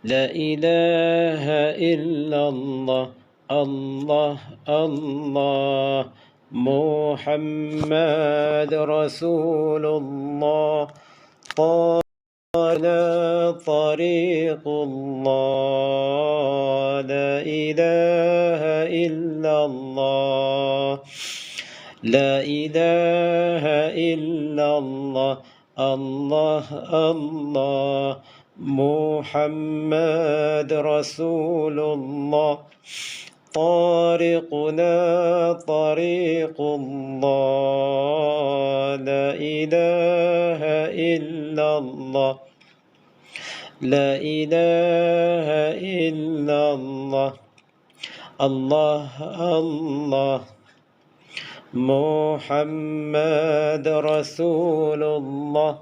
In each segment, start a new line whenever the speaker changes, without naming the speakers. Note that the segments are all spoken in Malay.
لا إله إلا الله الله الله محمد رسول الله قال طريق الله لا إله إلا الله لا إله إلا الله الله الله محمد رسول الله طارقنا طريق الله لا إله إلا الله لا إله إلا الله الله الله محمد رسول الله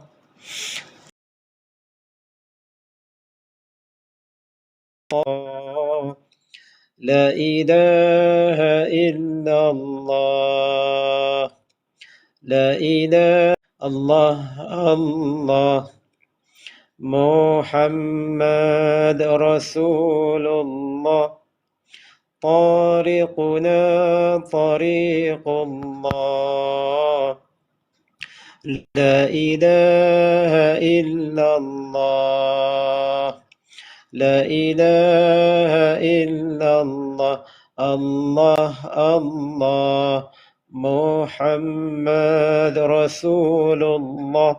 لا إله إلا الله لا إله الله الله محمد رسول الله طارقنا طريق الله لا إله إلا الله لا إله إلا الله الله الله محمد رسول الله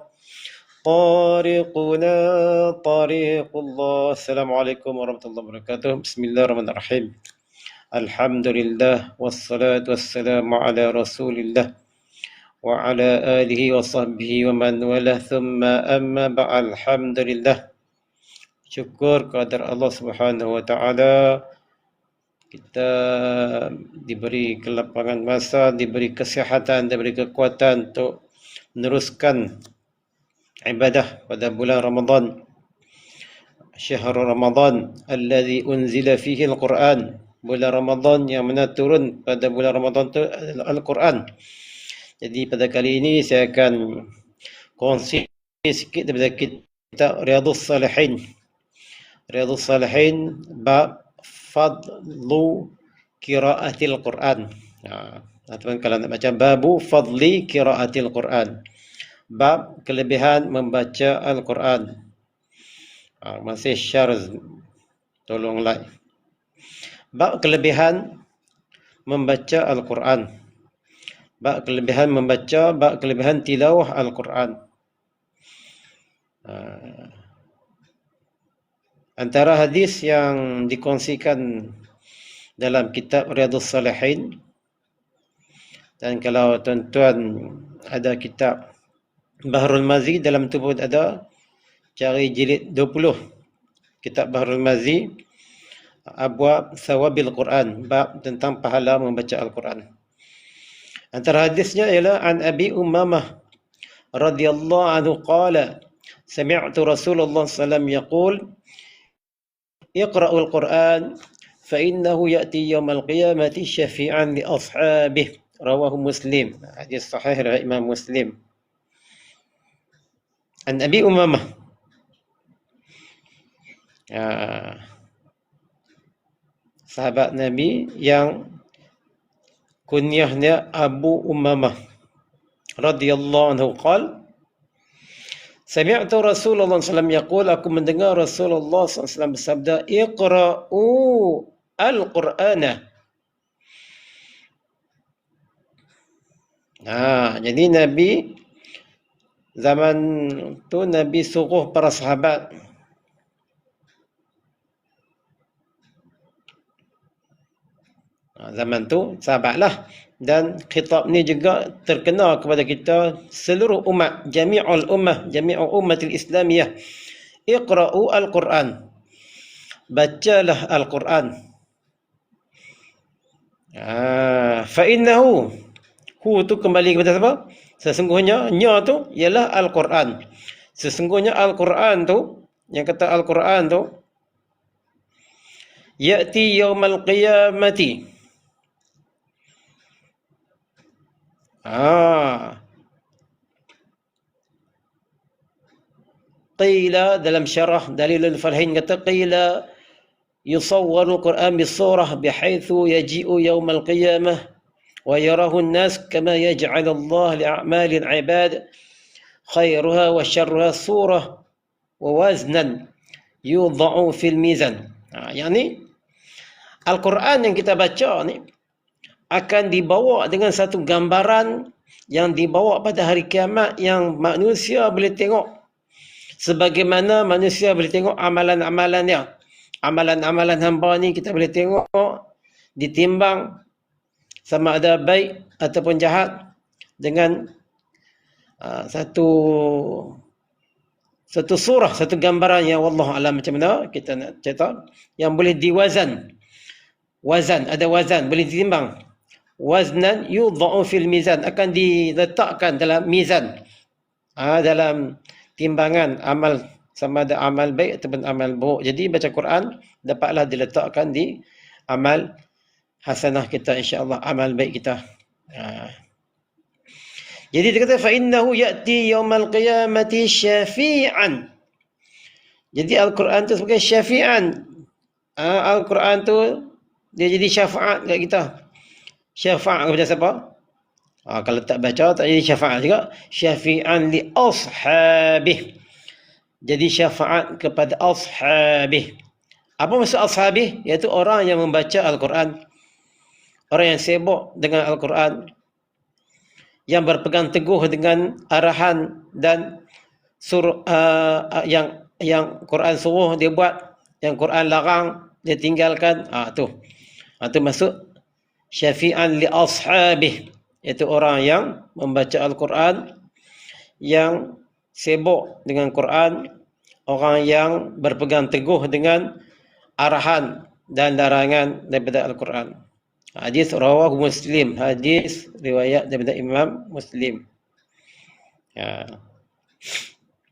طارقنا طريق الله. Assalamualaikum warahmatullahi wabarakatuh. Bismillahirrahmanirrahim. Alhamdulillah wassalatu wassalamu ala Rasulillah wa ala alihi wa sahbihi wa man walah, thumma amma ba'al. Alhamdulillah, syukur kepada Allah Subhanahu wa taala, kita diberi kelapangan masa, diberi kesihatan, diberi kekuatan untuk meneruskan ibadah pada bulan Ramadan. Syahrul Ramadan alladzi unzila fihi al-Quran. Bulan Ramadan yang mana turun pada bulan Ramadan itu adalah Al-Quran. Jadi pada kali ini saya akan kongsi sikit daripada kitab Riyadhus Salihin. Riyadhus Salihin bab fadlu qiraatil Quran. Teman kalau nak baca babu fadli qiraatil Quran. Bab kelebihan membaca Al-Quran. Masih syarz, tolong like. Bab kelebihan membaca Al-Quran. Bab kelebihan membaca, bab kelebihan tilawah Al-Quran. Antara hadis yang dikongsikan dalam kitab Riyadhus Salihin, dan kalau tuan-tuan ada kitab Bahrul Mazi, dalam tu pun ada, cari jilid 20 kitab Bahrul Mazi, abwab thawabil Quran, bab tentang pahala membaca Al-Quran. Antara hadisnya ialah an Abi Ummamah radhiyallahu anhu qala sami'tu Rasulullah sallallahu alaihi wasallam yaqul iqra'ul Quran fa innahu ya'ti yawmal qiyamati syafi'an li ashabihi. Rawahu Muslim. Hadis sahih riwayat Imam Muslim. An Abi Ummamah, sahabat Nabi yang kunyahnya Abu Ummamah radhiyallahu anhu qala sami'tu Rasulullah sallallahu alaihi wasallam yaqul, aku mendengar Rasulullah sallallahu alaihi wasallam bersabda, iqra'u al-Qur'ana. Jadi Nabi zaman tu Nabi suruh para sahabat zaman tu sahabatlah, dan khitab ni juga terkena kepada kita seluruh umat, jami'ul ummah, jami'ul ummatil islamiyah. Iqra'u al-Quran, bacalah Al-Quran. Fa innahu, hu tu kembali kepada siapa? Sesungguhnya, nya tu ialah Al-Quran. Sesungguhnya Al-Quran tu, yang kata Al-Quran tu, ya'ti yaumal qiyamati. qila dalam syarah Dalilul Falihin kata qila yusawwaru al-Quran bisurah bihaitsu yaji'u yaumal qiyamah wa yarahu an-nas kama yaj'al Allah li'a'malil 'ibad khairuha wa syarruha surah wa waznan yudha'u fil mizan. Yani Al-Quran yang kita baca ni akan dibawa dengan satu gambaran yang dibawa pada hari kiamat yang manusia boleh tengok sebagaimana manusia boleh tengok amalan-amalan dia. Amalan-amalan hamba ni kita boleh tengok ditimbang sama ada baik ataupun jahat dengan satu surah, satu gambaran yang wallahu alam macam mana kita nak cerita yang boleh diwazan. Wazan, ada wazan, boleh ditimbang. Waznan yudha'u fil mizan, akan diletakkan dalam mizan. Dalam timbangan amal, sama ada amal baik ataupun amal buruk. Jadi baca Quran dapatlah diletakkan di amal hasanah kita, insya-Allah, amal baik kita. Jadi dia kata fa innahu ya'ti yaumal qiyamati syafi'an. Jadi Al-Quran tu sebagai syafi'an. Al-Quran tu dia jadi syafaat kat kita. Syafaat kepada siapa? Kalau tak baca tak jadi syafaat juga. Syafi'an li ashabih. Jadi syafaat kepada ashabih. Apa maksud ashabih? Iaitu orang yang membaca Al-Quran. Orang yang sibuk dengan Al-Quran. Yang berpegang teguh dengan arahan dan yang Quran suruh dia buat, yang Quran larang dia tinggalkan. Itu masuk syafi'an li ashabih, iaitu orang yang membaca Al-Quran, yang sibuk dengan Quran, orang yang berpegang teguh dengan arahan dan larangan daripada Al-Quran. Hadis rawahu Muslim, hadis riwayat daripada Imam Muslim.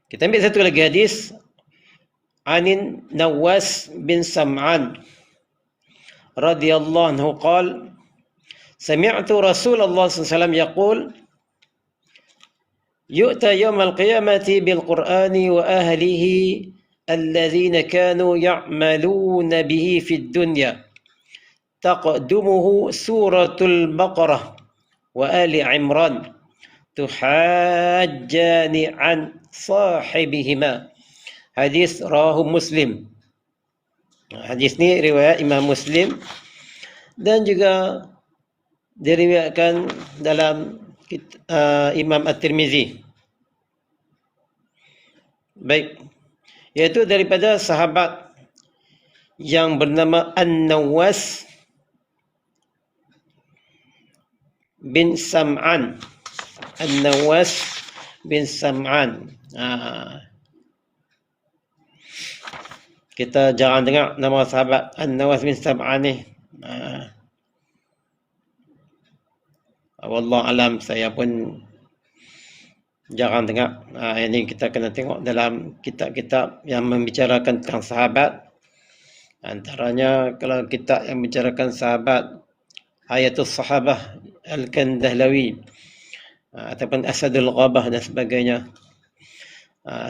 Kita ambil satu lagi hadis. Anin Nawas bin Sam'an radhiyallahu anhu qala sami'tu Rasulullah sallallahu alaihi wasallam yaqul yu'ta yawmal qiyamati bil Qur'ani wa ahlihi alladhina kanu ya'maluna bihi fid dunya taqaddumuhu suratul Baqarah wa Ali Imran tuhajjani an sahibihima. Hadis rawahu Muslim. Hadis ni riwayat Imam Muslim dan juga diriwayatkan dalam Imam At-Tirmizi. Baik, iaitu daripada sahabat yang bernama An-Nawas bin Sam'an. An-Nawas bin Sam'an. Kita jarang dengar nama sahabat An-Nawas bin Sam'an ni. Wallahu alam, saya pun jarang dengar. Ini kita kena tengok dalam kitab-kitab yang membicarakan tentang sahabat. Antaranya kalau kitab yang membicarakan sahabat, Hayatus Sahabah Al-Kandahlawi ataupun Asadul Ghabah dan sebagainya.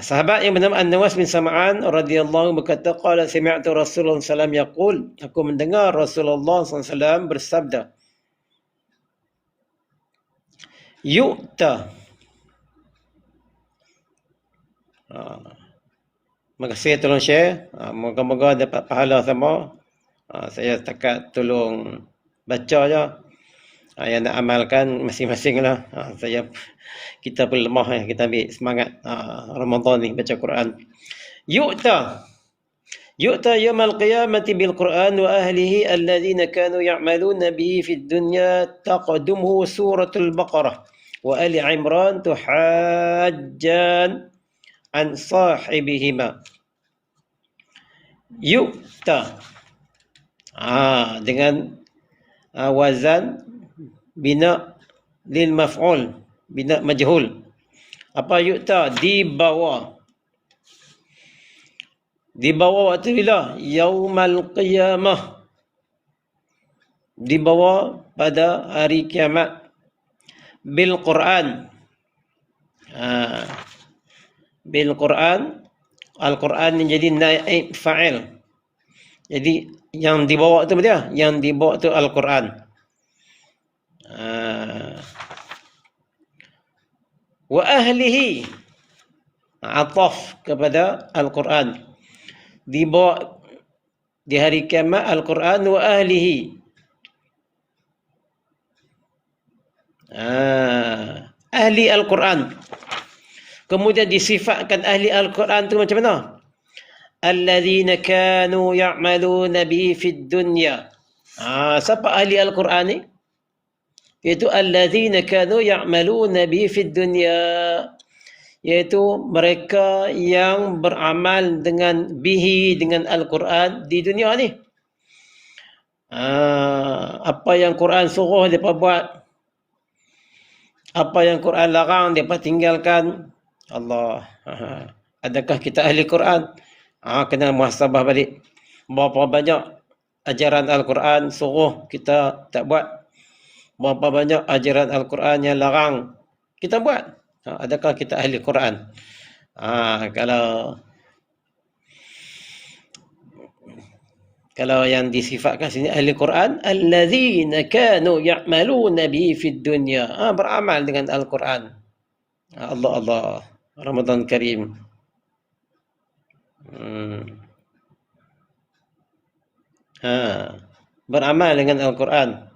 Sahabat yang bernama An-Nawas bin Sam'an radhiyallahu berkata qala sami'tu Rasulullah sallallahu alaihi wasallam yaqul, aku mendengar Rasulullah sallallahu alaihi wasallam bersabda, yu'ta. Makasih, tolong share. Moga-moga dapat pahala sama. Saya setakat tolong baca je. Yang nak amalkan masing-masing lah. Kita pun lemah, kita ambil semangat Ramadan ni baca Quran. Yu'ta yawmal qiyamati bil Quran wa ahlihi alladhina kanu ya'maluna bihi fid dunya taqaddumuhu suratul Baqarah wa Ali Imran tuhajjan an sahibihima. Yu'ta dengan wazan bina lil maf'ul, bina majhul. Apa yu'ta? Dibawa waktu bila? Yaumal qiyamah. Dibawa pada hari kiamat. Bil Quran. Bil Quran Al-Quran yang jadi naib fa'il. Jadi yang dibawa tu betul? Yang dibawa tu Al-Quran. Wa ahlihi, ataf kepada Al-Quran. Dibawa di hari kiamat Al-Quran wa ahlihi. Ahli Al-Quran. Kemudian disifatkan ahli Al-Quran tu macam mana? Alladzina kanu ya'maluna bihi fid dunya. Siapa ahli Al-Quran ni? Iaitu alladzina kanu ya'maluna bihi fid dunya. Iaitu mereka yang beramal dengan bihi, dengan Al-Quran di dunia ni. Apa yang Quran suruh mereka buat, apa yang Quran larang mereka tinggalkan. Allah, adakah kita ahli Quran? Kena muhasabah balik. Berapa banyak ajaran Al-Quran suruh kita tak buat, berapa banyak ajaran Al-Quran yang larang kita buat. Adakah kita ahli Quran? Kalau yang disifatkan sini ahli Quran, alladzina kanu ya'maluna bihi fid dunya, beramal dengan Al-Quran. Allah, Ramadan Karim. Beramal dengan Al-Quran.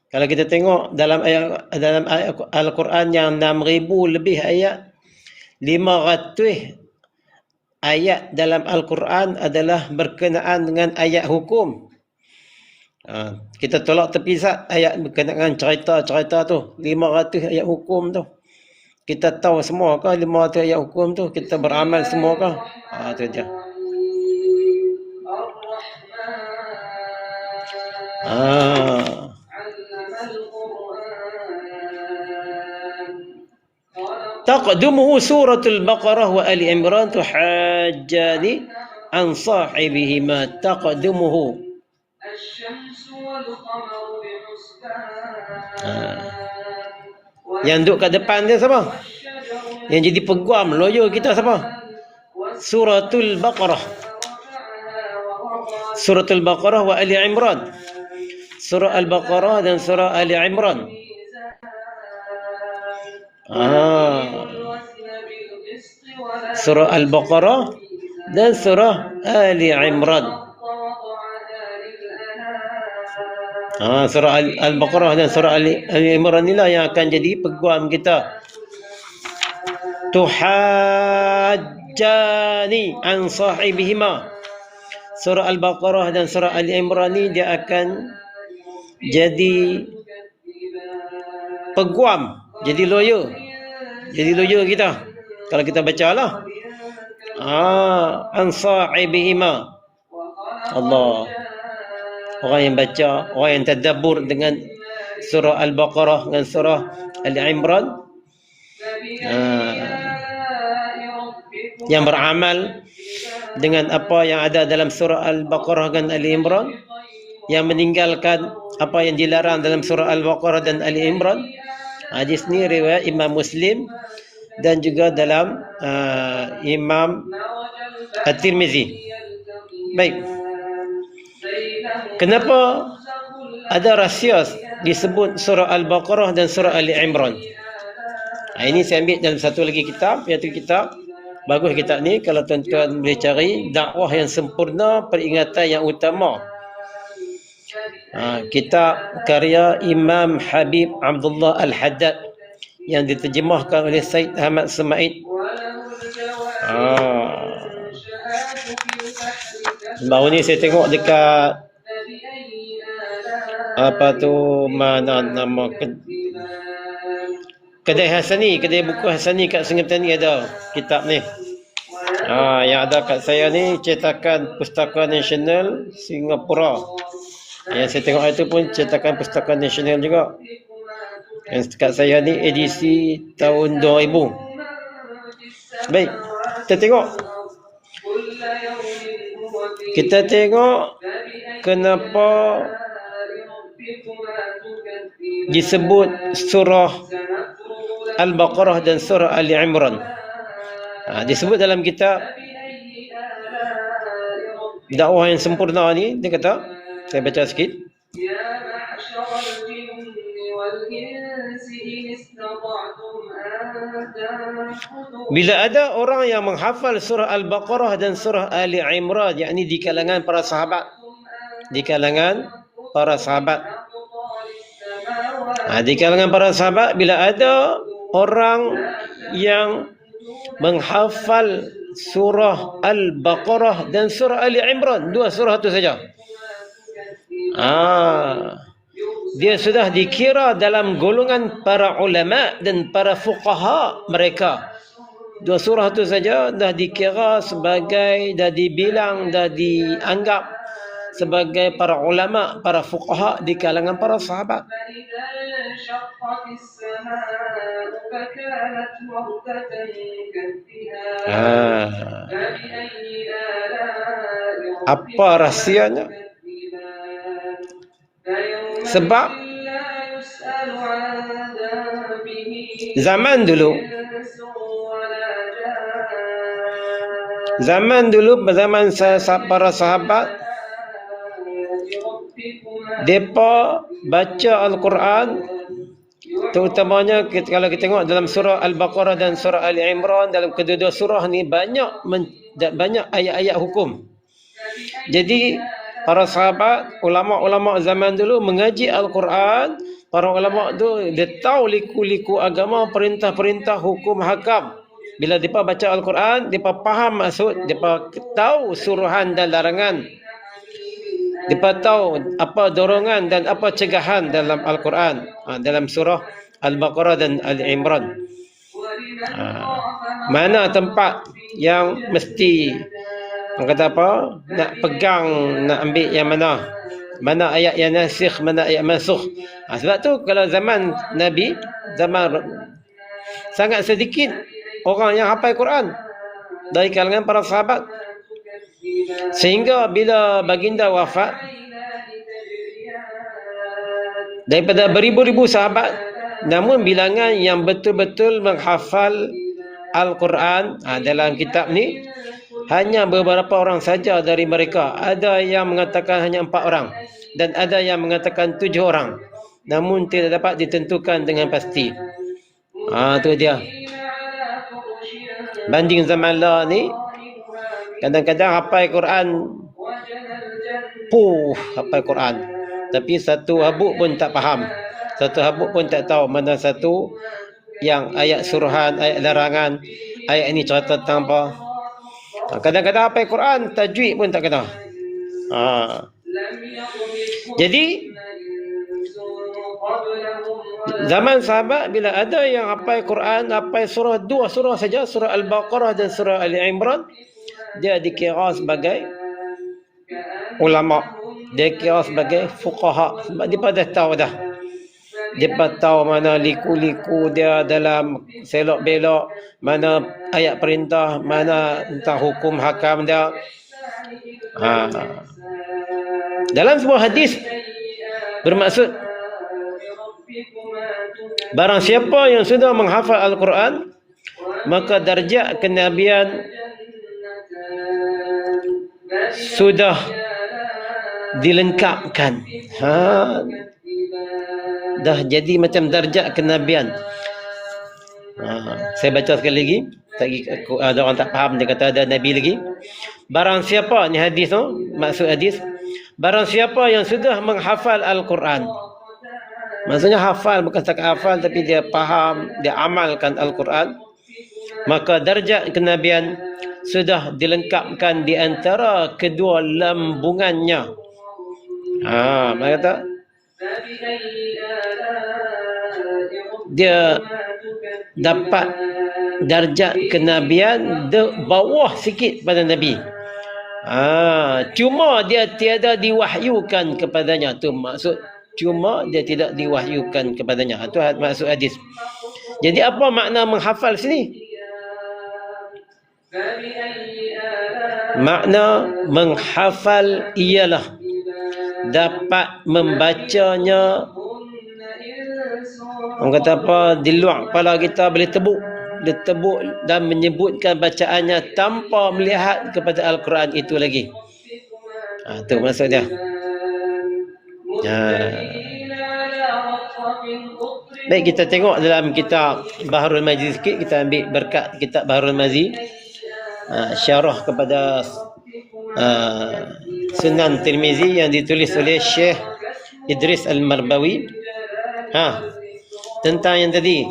Kalau kita tengok dalam ayat Al-Quran yang 6,000 lebih ayat, 500 ayat dalam Al-Quran adalah berkenaan dengan ayat hukum. Kita tolak tepisat ayat berkenaan cerita-cerita tu. 500 ayat hukum tu. Kita tahu semua ke 500 ayat hukum tu? Kita beramal semua ke? Itu je. Taqdumuhu suratul Baqarah wa Ali Imran tuhajjani an sahibihima. Taqdumuhu. Yang duduk kat depan dia siapa? Yang jadi peguam lawyer kita siapa? Suratul Baqarah. Suratul Baqarah wa Ali Imran. Surah Al-Baqarah dan surah Ali Imran. Surah Al-Baqarah dan surah Ali Imran. Surah Al-Baqarah dan surah Ali Imran inilah yang akan jadi peguam kita. Tuhajjani an sahibihima. Surah Al-Baqarah dan surah Ali Imran ni dia akan jadi peguam, jadi lawyer. Jadi lawyer kita. Kalau kita bacalah. An sahibihima. Allah. Orang yang baca, orang yang tadabbur dengan surah Al-Baqarah dan surah Ali Imran, yang beramal dengan apa yang ada dalam surah Al-Baqarah dan Ali Imran, yang meninggalkan apa yang dilarang dalam surah Al-Baqarah dan Ali Imran. Hadis ni riwayat Imam Muslim dan juga dalam Imam At-Tirmizi. Baik. Kenapa ada rahsia disebut surah Al-Baqarah dan surah Ali Imran? Ini saya ambil dalam satu lagi kitab, iaitu kitab, bagus kitab ni kalau tuan-tuan boleh cari, dakwah yang sempurna, peringatan yang utama. Kitab karya Imam Habib Abdullah Al-Haddad yang diterjemahkan oleh Said Ahmad Semaid. Baru ni saya tengok dekat mana nama kedai Hasani, kedai buku Hasani kat Sungai Petani ada kitab ni. Yang ada kat saya ni cetakan Pustaka Nasional Singapura. Yang saya tengok itu pun cetakan Pustaka Nasional juga. Yang kat saya ni edisi tahun 2000. Baik, kita tengok kenapa disebut surah Al-Baqarah dan surah Ali Imran. Disebut dalam kitab dakwah yang sempurna ni, dia kata, saya baca sikit. Bila ada orang yang menghafal surah Al-Baqarah dan surah Ali Imran, yakni di kalangan para sahabat, di kalangan para sahabat, di kalangan para sahabat, bila ada orang yang menghafal surah Al-Baqarah dan surah Ali Imran, dua surah itu saja, dia sudah dikira dalam golongan para ulama dan para fuqaha mereka. Dua surah itu saja dah dikira sebagai, dah dibilang, dah dianggap sebagai para ulama, para fuqaha di kalangan para sahabat. Apa rahsianya? Sebab zaman dulu, zaman para sahabat, mereka baca Al-Quran, terutamanya kalau kita tengok dalam surah Al-Baqarah dan surah Ali Imran, dalam kedua-dua surah ni banyak ayat-ayat hukum. Jadi para sahabat, ulama-ulama zaman dulu mengaji Al-Quran. Para ulama tu dia tahu liku-liku agama, perintah-perintah, hukum, hakam. Bila mereka baca Al-Quran, mereka faham maksud, mereka tahu suruhan dan larangan. Mereka tahu apa dorongan dan apa cegahan dalam Al-Quran, dalam surah Al-Baqarah dan Al-Imran. Mana tempat yang mesti, kata apa, nak pegang, nak ambil yang mana, mana ayat yang nasikh, mana ayat mansukh. Sebab tu kalau zaman Nabi, zaman sangat sedikit orang yang hafal Quran dari kalangan para sahabat, sehingga bila baginda wafat, daripada beribu-ribu sahabat, namun bilangan yang betul-betul menghafal Al-Quran dalam kitab ni hanya beberapa orang saja dari mereka. Ada yang mengatakan hanya 4 orang dan ada yang mengatakan 7 orang, namun tidak dapat ditentukan dengan pasti. Tu dia. Banding zaman lah ni, kadang-kadang hafal Quran, hafal Quran, tapi satu habuk pun tak faham, satu habuk pun tak tahu mana satu yang ayat suruhan, ayat larangan, ayat ini cerita tentang apa. Kadang-kadang hafal Quran, tajwid pun tak kena. Jadi zaman sahabat, bila ada yang hafal Quran, hafal surah, 2 surah saja, surah Al-Baqarah dan surah Ali Imran, dia dikira sebagai ulama, dia kira sebagai fuqaha. Sebab dia dah tahu dah, dia tahu mana liku-liku dia dalam selok belok, mana ayat perintah, mana tentang hukum hakam dia. Dalam sebuah hadis bermaksud, barang siapa yang sudah menghafal Al-Quran, maka darjat kenabian sudah dilengkapkan. Dah jadi macam darjat kenabian. Saya baca sekali lagi. Ada orang tak faham, dia kata ada Nabi lagi. Barang siapa, ni hadis tu, maksud hadis, barang siapa yang sudah menghafal Al-Quran, maksudnya hafal, bukan setakat hafal, tapi dia faham, dia amalkan Al-Quran, maka darjat kenabian sudah dilengkapkan di antara kedua lambungannya. Mana kata dia dapat darjat kenabian bawah sikit pada Nabi. Cuma dia tiada diwahyukan kepadanya. Tu maksud, cuma dia tidak diwahyukan kepadanya. Itu maksud hadis. Jadi apa makna menghafal sini? Makna menghafal ialah dapat membacanya. Orang kata apa, di luar kepala kita boleh tebuk. ditebuk dan menyebutkan bacaannya tanpa melihat kepada Al-Quran itu lagi. Itu maksud dia. Baik, kita tengok dalam kitab Baharul Mazi sikit. Kita ambil berkat kitab Baharul Mazi, syarah kepada Sunan Tirmizi yang ditulis oleh Syekh Idris Al-Marbawi. Tentang yang tadi,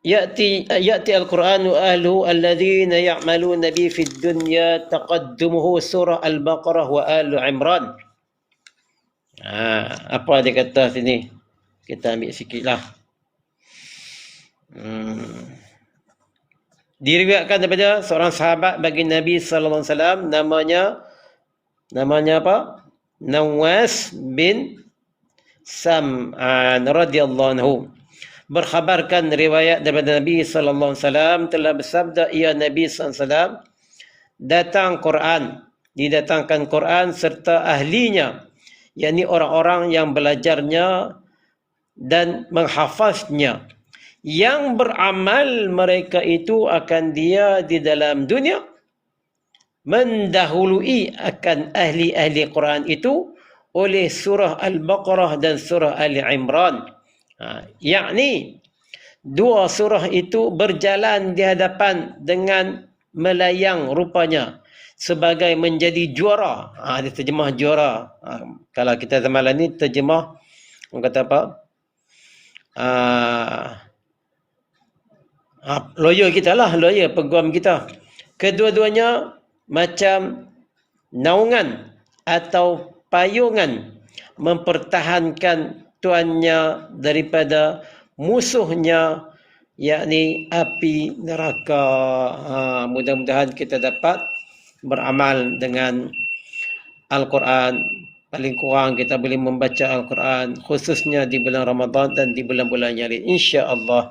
ya'ti Al-Quran wa ahluhu alladhina ya'maluna bi fid dunya taqaddumuhu surah Al-Baqarah wa Al Imran. Apa dia kata sini? Kita ambil sikitlah. Diriwayatkan daripada seorang sahabat bagi Nabi sallallahu alaihi wasallam, namanya apa? Nawas bin Sam'an radhiyallahu anhu, berkhabarkan riwayat daripada Nabi sallallahu alaihi wasallam telah bersabda, ia Nabi sallallahu alaihi wasallam, datang Quran, didatangkan Quran serta ahlinya, yakni orang-orang yang belajarnya dan menghafaznya, yang beramal mereka itu akan dia di dalam dunia mendahului akan ahli-ahli Quran itu oleh surah Al-Baqarah dan surah Ali Imran. Yakni dua surah itu berjalan di hadapan dengan melayang rupanya sebagai menjadi juara. Dia terjemah juara. Kalau kita zaman ni terjemah, orang kata apa? Lawyer kita lah, lawyer peguam kita. Kedua-duanya macam naungan atau payungan mempertahankan tuannya daripada musuhnya, yakni api neraka. Mudah-mudahan kita dapat beramal dengan Al-Quran. Paling kurang kita boleh membaca Al-Quran, khususnya di bulan Ramadan dan di bulan-bulan yang lain, insya-Allah.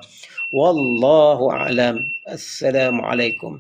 Wallahu a'lam. Assalamualaikum.